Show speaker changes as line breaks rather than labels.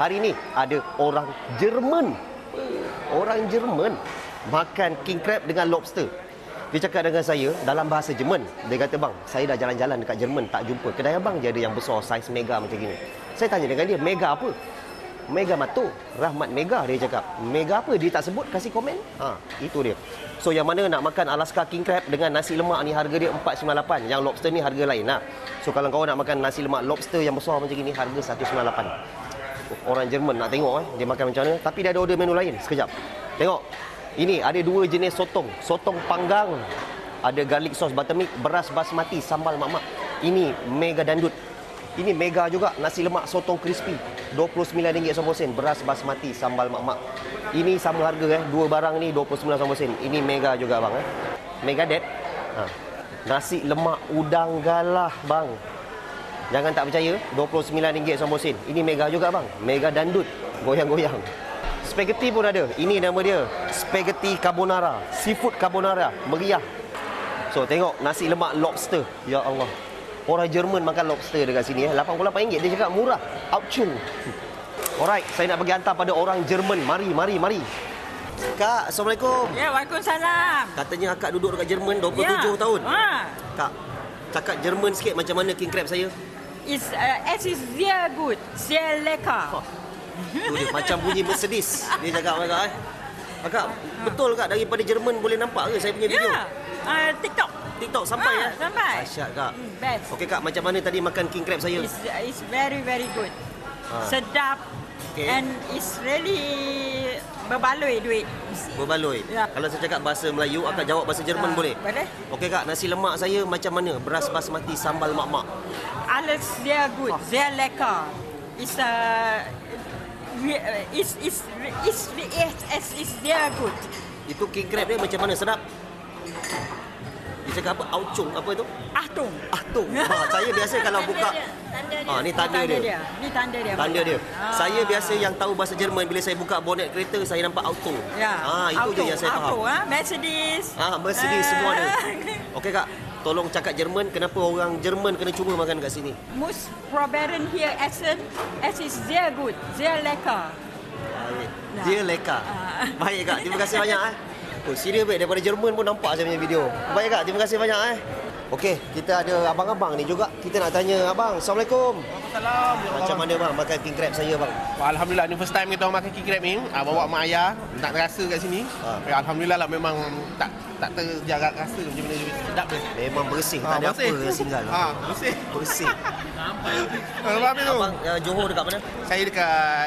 Hari ni ada orang Jerman. Orang Jerman makan king crab dengan lobster. Dia cakap dengan saya dalam bahasa Jerman. Dia kata, bang, saya dah jalan-jalan dekat Jerman tak jumpa kedai abang je ada yang besar, saiz mega macam gini. Saya tanya dengan dia, mega apa? Mega Mato, Rahmat Mega, dia cakap. Mega apa? Dia tak sebut, kasih komen. Itu dia. So yang mana nak makan Alaska king crab dengan nasi lemak ni harga dia 498. Yang lobster ni harga lain lah. So kalau kau nak makan nasi lemak lobster yang besar macam gini, harga 198. Orang Jerman nak tengok dia makan macam mana. Tapi dia ada order menu lain. Sekejap. Tengok. Ini ada dua jenis sotong. Sotong panggang. Ada garlic sauce buttermilk, beras basmati, sambal mak-mak. Ini mega dandut. Ini mega juga. Nasi lemak sotong crispy. RM29.90. Beras basmati, sambal mak-mak. Ini sama harga dua barang ni RM29.90. Ini mega juga bang. Mega Dad. Nasi lemak udang galah bang. Jangan tak percaya, RM29.90. Ini mega juga bang. Mega dandut. Goyang-goyang. Spaghetti pun ada. Ini nama dia. Spaghetti carbonara. Seafood carbonara. Meriah. So, tengok nasi lemak lobster. Ya Allah. Orang Jerman makan lobster dekat sini. RM88. Dia cakap murah. Ouchung. Alright, saya nak bagi hantar pada orang Jerman. Mari. Kak, Assalamualaikum.
Ya, Waalaikumsalam.
Katanya akak duduk dekat Jerman 27 tahun. Kak, cakap Jerman sikit macam mana king crab saya?
Es ist sehr gut, sehr lecker.
Tu dia, macam bunyi Mercedes. Dia cakap akak Akak, betul kak daripada Jerman boleh nampak ke saya punya video?
Ya, TikTok
sampai
sampai.
Dahsyat kak.
Best.
Okey kak, macam mana tadi makan king crab saya?
It's very good. Sedap.
Okay.
And it's really berbaloi duit.
Berbaloi.
Ya.
Kalau saya cakap bahasa Melayu, akak jawab bahasa Jerman boleh?
Boleh.
Okey kak, nasi lemak saya macam mana? Beras basmati, sambal mak-mak.
Alles sehr gut, sehr lecker. It's sehr gut.
Itu king crab dia macam mana? Sedap? Dia cakap apa? Ouchung apa itu?
Achtung.
Saya biasa kalau buka ni tanda dia.
Ni tanda dia.
Tanda dia. Saya biasa yang tahu bahasa Jerman bila saya buka bonet kereta saya nampak auto.
Ya.
Itu je yang saya faham.
Mercedes.
Mercedes semua ada. Okey kak, tolong cakap Jerman, kenapa orang Jerman kena cuba makan kat sini?
Muss probieren hier essen. Es ist sehr gut, sehr lecker.
Baik. Dia lekker. Baik kak, terima kasih banyak serius baik daripada Jerman pun nampak saya punya video. Baik kak, terima kasih banyak Okey, kita ada abang-abang ni juga. Kita nak tanya abang. Assalamualaikum.
Waalaikumsalam.
Macam mana bang makan king crab saya bang?
Alhamdulillah, ni first time kita makan king crab ni. Bawa mak ayah nak rasa kat sini. Alhamdulillah lah, memang tak terjaga rasa macam mana sedap dia.
Memang bersih, tak ada apa tinggal.
Bersih.
Abang Johor dekat mana?
Saya dekat